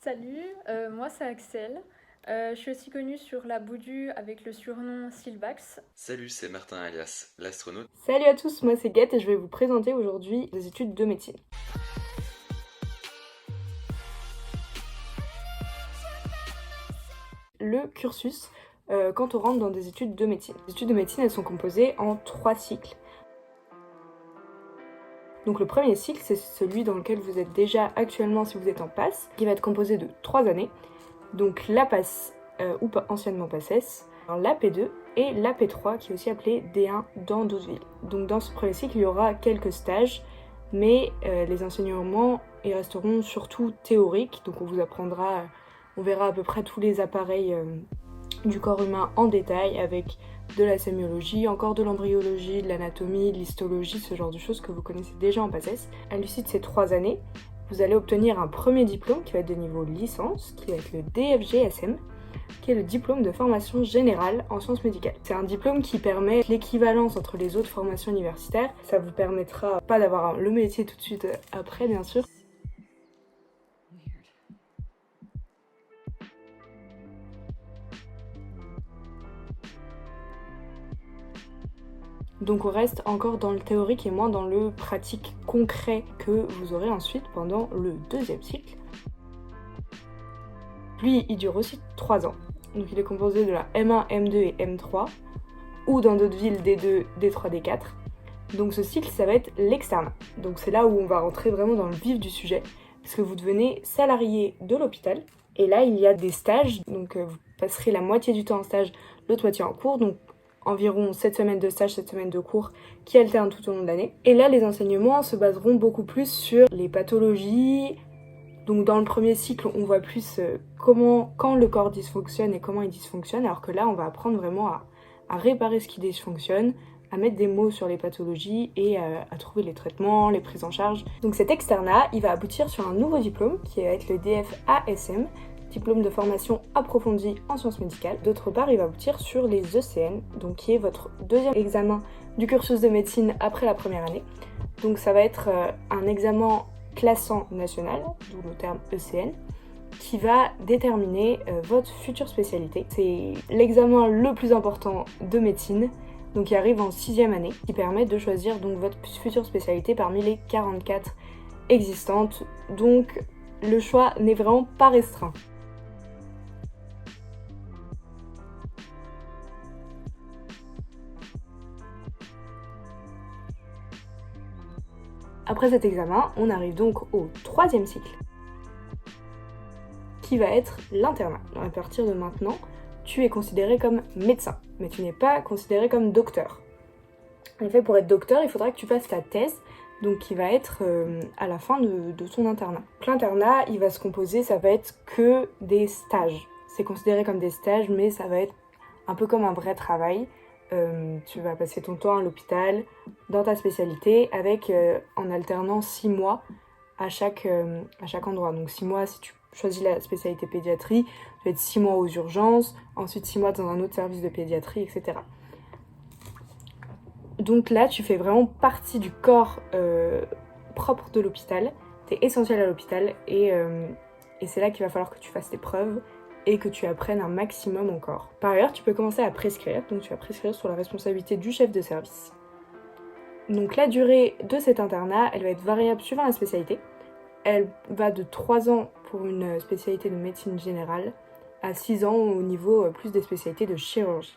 Salut, moi c'est Axel. Je suis aussi connue sur la Boudu avec le surnom Silvax. Salut, c'est Martin alias l'astronaute. Salut à tous, moi c'est Guette et je vais vous présenter aujourd'hui des études de médecine. Le cursus quand on rentre dans des études de médecine. Les études de médecine, elles sont composées en 3 cycles. Donc le premier cycle, c'est celui dans lequel vous êtes déjà actuellement si vous êtes en PASS, qui va être composé de 3 années. Donc la PASS, ou anciennement PASSES, la P2 et la P3, qui est aussi appelée D1 dans d'autres villes. Donc dans ce premier cycle, il y aura quelques stages, mais les enseignements ils resteront surtout théoriques. Donc on vous apprendra, on verra à peu près tous les appareils du corps humain en détail, avec de la sémiologie, encore de l'embryologie, de l'anatomie, de l'histologie, ce genre de choses que vous connaissez déjà en PASSES. À l'issue de ces 3 années, vous allez obtenir un premier diplôme qui va être de niveau licence, qui va être le DFGSM, qui est le diplôme de formation générale en sciences médicales. C'est un diplôme qui permet l'équivalence entre les autres formations universitaires. Ça vous permettra pas d'avoir le métier tout de suite après, bien sûr. Donc on reste encore dans le théorique et moins dans le pratique concret que vous aurez ensuite pendant le deuxième cycle. Lui, il dure aussi 3 ans. Donc il est composé de la M1, M2 et M3, ou dans d'autres villes D2, D3, D4. Donc ce cycle, ça va être l'externat. Donc c'est là où on va rentrer vraiment dans le vif du sujet, parce que vous devenez salarié de l'hôpital. Et là, il y a des stages, donc vous passerez la moitié du temps en stage, l'autre moitié en cours, donc environ 7 semaines de stage, 7 semaines de cours qui alternent tout au long de l'année. Et là, les enseignements se baseront beaucoup plus sur les pathologies. Donc dans le premier cycle, on voit plus quand le corps dysfonctionne et comment il dysfonctionne, alors que là, on va apprendre vraiment à réparer ce qui dysfonctionne, à mettre des mots sur les pathologies et à trouver les traitements, les prises en charge. Donc cet externat, il va aboutir sur un nouveau diplôme qui va être le DFASM, diplôme de formation approfondie en sciences médicales. D'autre part, il va aboutir sur les ECN, donc qui est votre deuxième examen du cursus de médecine après la première année. Donc ça va être un examen classant national, d'où le terme ECN, qui va déterminer votre future spécialité. C'est l'examen le plus important de médecine, donc qui arrive en 6e année, qui permet de choisir donc votre future spécialité parmi les 44 existantes. Donc le choix n'est vraiment pas restreint. Après cet examen, on arrive donc au 3e cycle, qui va être l'internat. À partir de maintenant, tu es considéré comme médecin, mais tu n'es pas considéré comme docteur. En effet, pour être docteur, il faudra que tu fasses ta thèse, donc qui va être à la fin de ton internat. L'internat, il va se composer, ça va être que des stages. C'est considéré comme des stages, mais ça va être un peu comme un vrai travail. Tu vas passer ton temps à l'hôpital, dans ta spécialité, avec en alternant 6 mois à chaque endroit. Donc 6 mois si tu choisis la spécialité pédiatrie, tu vas être 6 mois aux urgences, ensuite 6 mois dans un autre service de pédiatrie, etc. Donc là, tu fais vraiment partie du corps propre de l'hôpital, tu es essentiel à l'hôpital et c'est là qu'il va falloir que tu fasses tes preuves et que tu apprennes un maximum encore. Par ailleurs, tu peux commencer à prescrire, donc tu vas prescrire sous la responsabilité du chef de service. Donc la durée de cet internat, elle va être variable suivant la spécialité. Elle va de 3 ans pour une spécialité de médecine générale à 6 ans au niveau plus des spécialités de chirurgie.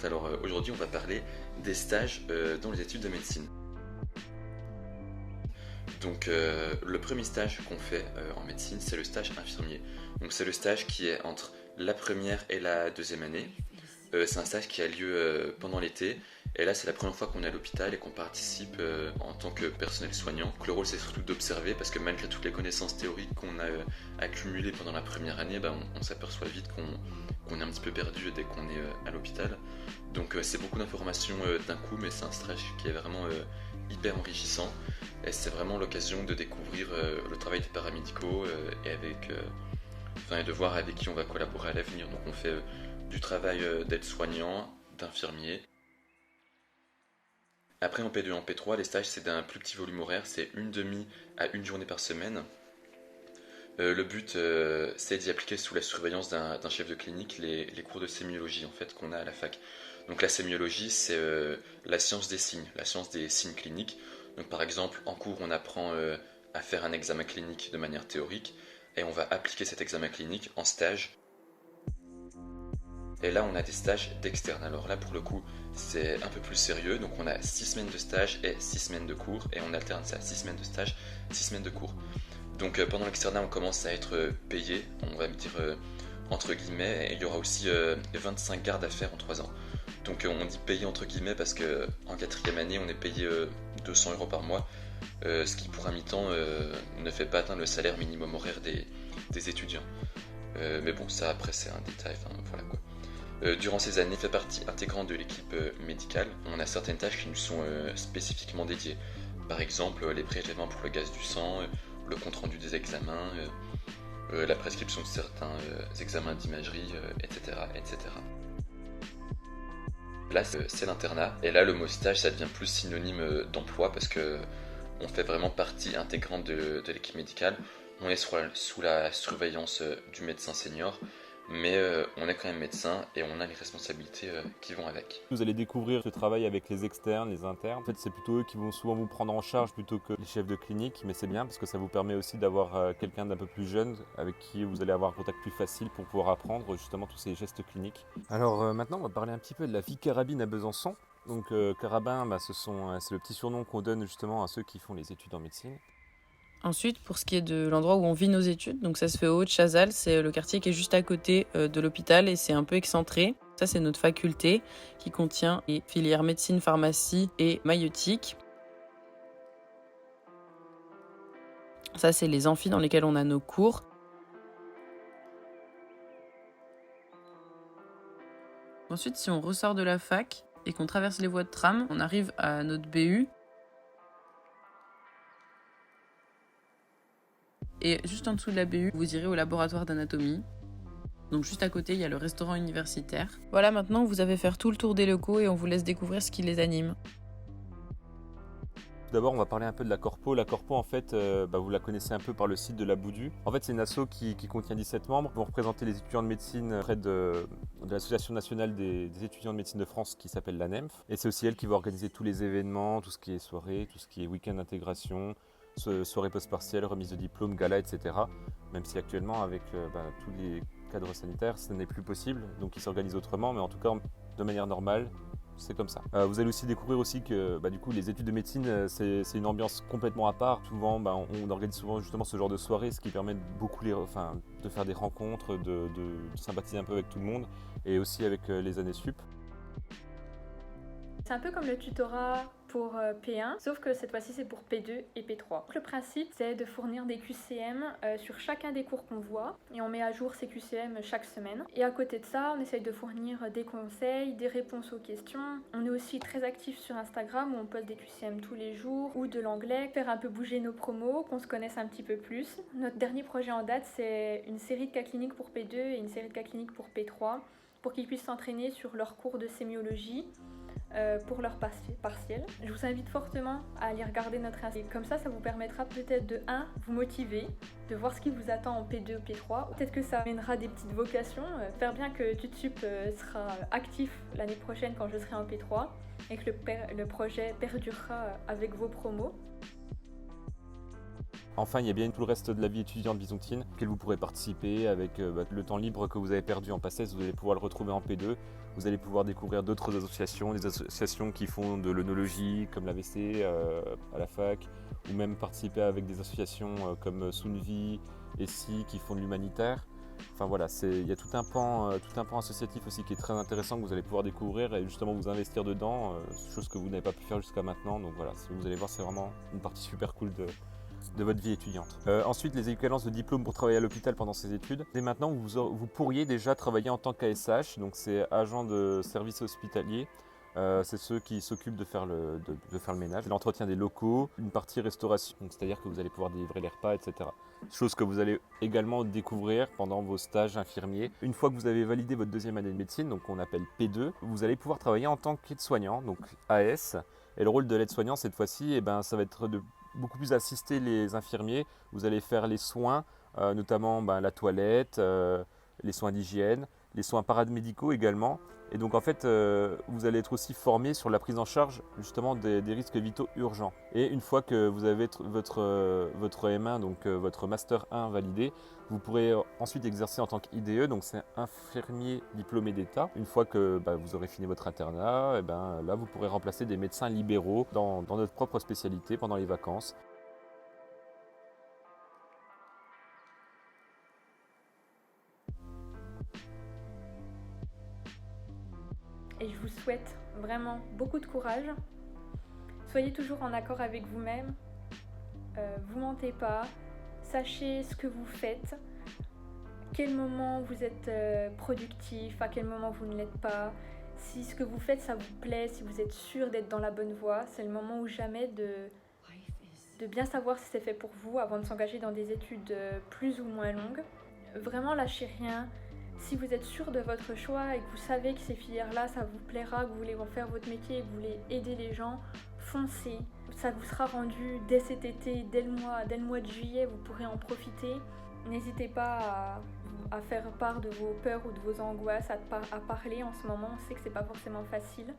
Alors aujourd'hui on va parler des stages dans les études de médecine. Donc le premier stage qu'on fait en médecine, c'est le stage infirmier. Donc c'est le stage qui est entre la première et la deuxième année. C'est un stage qui a lieu pendant l'été. Et là c'est la première fois qu'on est à l'hôpital et qu'on participe en tant que personnel soignant. Donc, le rôle c'est surtout d'observer parce que malgré toutes les connaissances théoriques qu'on a accumulées pendant la première année, on s'aperçoit vite qu'on est un petit peu perdu dès qu'on est à l'hôpital. Donc c'est beaucoup d'informations d'un coup, mais c'est un stage qui est vraiment hyper enrichissant. Et c'est vraiment l'occasion de découvrir le travail des paramédicaux et de voir avec qui on va collaborer à l'avenir. Donc on fait du travail d'aide-soignant, d'infirmier. Après en P2 et en P3, les stages c'est d'un plus petit volume horaire, c'est une demi à une journée par semaine. Le but c'est d'y appliquer sous la surveillance d'un chef de clinique les cours de sémiologie en fait qu'on a à la fac. Donc la sémiologie c'est la science des signes cliniques. Donc par exemple en cours on apprend à faire un examen clinique de manière théorique et on va appliquer cet examen clinique en stage. Et là on a des stages d'externe. Alors là pour le coup c'est un peu plus sérieux, donc on a 6 semaines de stage et 6 semaines de cours et on alterne ça, 6 semaines de stage, 6 semaines de cours. Donc pendant l'externat on commence à être payé, on va me dire entre guillemets, et il y aura aussi 25 gardes à faire en 3 ans. Donc on dit payé entre guillemets parce qu'en 4e année on est payé 200 € par mois, ce qui pour un mi-temps ne fait pas atteindre le salaire minimum horaire des étudiants. Mais bon ça après c'est un détail, enfin voilà quoi. Durant ces années, fait partie intégrante de l'équipe médicale. On a certaines tâches qui nous sont spécifiquement dédiées. Par exemple, les prélèvements pour le gaz du sang, le compte-rendu des examens, la prescription de certains examens d'imagerie, etc., etc. Là, c'est l'internat. Et là, le mot stage, ça devient plus synonyme d'emploi parce que on fait vraiment partie intégrante de l'équipe médicale. On est sous la surveillance du médecin senior. Mais on est quand même médecin et on a les responsabilités qui vont avec. Vous allez découvrir ce travail avec les externes, les internes. En fait, c'est plutôt eux qui vont souvent vous prendre en charge plutôt que les chefs de clinique, mais c'est bien parce que ça vous permet aussi d'avoir quelqu'un d'un peu plus jeune avec qui vous allez avoir un contact plus facile pour pouvoir apprendre justement tous ces gestes cliniques. Alors maintenant, on va parler un petit peu de la vie carabine à Besançon. Donc carabin, c'est le petit surnom qu'on donne justement à ceux qui font les études en médecine. Ensuite, pour ce qui est de l'endroit où on vit nos études, donc ça se fait au Haut-de-Chazal, c'est le quartier qui est juste à côté de l'hôpital et c'est un peu excentré. Ça, c'est notre faculté qui contient les filières médecine, pharmacie et maïeutique. Ça, c'est les amphis dans lesquels on a nos cours. Ensuite, si on ressort de la fac et qu'on traverse les voies de tram, on arrive à notre BU. Et juste en dessous de la BU, vous irez au laboratoire d'anatomie. Donc juste à côté, il y a le restaurant universitaire. Voilà, maintenant vous avez fait tout le tour des locaux et on vous laisse découvrir ce qui les anime. D'abord, on va parler un peu de la Corpo. La Corpo, en fait, vous la connaissez un peu par le site de la Boudu. En fait, c'est une asso qui contient 17 membres. Ils vont représenter les étudiants de médecine auprès de l'Association nationale des étudiants de médecine de France qui s'appelle l'ANEMF. Et c'est aussi elle qui va organiser tous les événements, tout ce qui est soirée, tout ce qui est week-end d'intégration, soirée post-partielle, remise de diplôme, gala, etc. Même si actuellement, avec tous les cadres sanitaires, ce n'est plus possible. Donc ils s'organisent autrement, mais en tout cas, de manière normale, c'est comme ça. Vous allez aussi découvrir aussi que du coup, les études de médecine, c'est une ambiance complètement à part. Souvent, on organise souvent justement ce genre de soirée, ce qui permet de faire des rencontres, de sympathiser un peu avec tout le monde et aussi avec les années sup. C'est un peu comme le tutorat pour P1, sauf que cette fois-ci c'est pour P2 et P3. Donc, le principe c'est de fournir des QCM sur chacun des cours qu'on voit et on met à jour ces QCM chaque semaine. Et à côté de ça, on essaye de fournir des conseils, des réponses aux questions. On est aussi très actif sur Instagram où on poste des QCM tous les jours ou de l'anglais, faire un peu bouger nos promos, qu'on se connaisse un petit peu plus. Notre dernier projet en date c'est une série de cas cliniques pour P2 et une série de cas cliniques pour P3 pour qu'ils puissent s'entraîner sur leur cours de sémiologie. Pour leur partiel. Je vous invite fortement à aller regarder notre Instagram. Comme ça vous permettra peut-être de vous motiver, de voir ce qui vous attend en P2 ou P3. Peut-être que ça amènera des petites vocations. J'espère bien que TuteSup sera actif l'année prochaine quand je serai en P3 et que le projet perdurera avec vos promos. Enfin, il y a bien tout le reste de la vie étudiante bisontine auquel vous pourrez participer avec le temps libre que vous avez perdu en PACES, vous allez pouvoir le retrouver en P2. Vous allez pouvoir découvrir d'autres associations, des associations qui font de l'œnologie comme l'AVC à la fac, ou même participer avec des associations comme Sounvi et SI qui font de l'humanitaire. Enfin voilà, il y a tout un pan associatif aussi qui est très intéressant que vous allez pouvoir découvrir et justement vous investir dedans, chose que vous n'avez pas pu faire jusqu'à maintenant. Donc voilà, vous allez voir, c'est vraiment une partie super cool de votre vie étudiante. Ensuite, les équivalences de diplôme pour travailler à l'hôpital pendant ses études. Dès maintenant, vous pourriez déjà travailler en tant qu'ASH, donc c'est agent de service hospitalier. c'est ceux qui s'occupent de faire de faire le ménage, l'entretien des locaux, une partie restauration, donc c'est-à-dire que vous allez pouvoir délivrer les repas, etc. Chose que vous allez également découvrir pendant vos stages infirmiers. Une fois que vous avez validé votre deuxième année de médecine, donc qu'on appelle P2, vous allez pouvoir travailler en tant qu'aide-soignant, donc AS. Et le rôle de l'aide-soignant cette fois-ci, ça va être de beaucoup plus assister les infirmiers. Vous allez faire les soins, notamment la toilette, les soins d'hygiène, les soins paramédicaux également. Et donc en fait, vous allez être aussi formé sur la prise en charge justement des risques vitaux urgents. Et une fois que vous avez votre M1, donc votre Master 1 validé, vous pourrez ensuite exercer en tant qu'IDE, donc c'est infirmier diplômé d'État. Une fois que vous aurez fini votre internat, et là vous pourrez remplacer des médecins libéraux dans notre propre spécialité pendant les vacances. Et je vous souhaite vraiment beaucoup de courage. Soyez toujours en accord avec vous-même. Vous mentez pas. Sachez ce que vous faites. Quel moment vous êtes productif, à quel moment vous ne l'êtes pas. Si ce que vous faites, ça vous plaît, si vous êtes sûr d'être dans la bonne voie, c'est le moment ou jamais de bien savoir si c'est fait pour vous avant de s'engager dans des études plus ou moins longues. Vraiment, lâchez rien. Si vous êtes sûr de votre choix et que vous savez que ces filières-là, ça vous plaira, que vous voulez en faire votre métier et que vous voulez aider les gens, foncez. Ça vous sera rendu dès cet été, dès le mois de juillet, vous pourrez en profiter. N'hésitez pas à faire part de vos peurs ou de vos angoisses, à parler en ce moment. On sait que c'est pas forcément facile.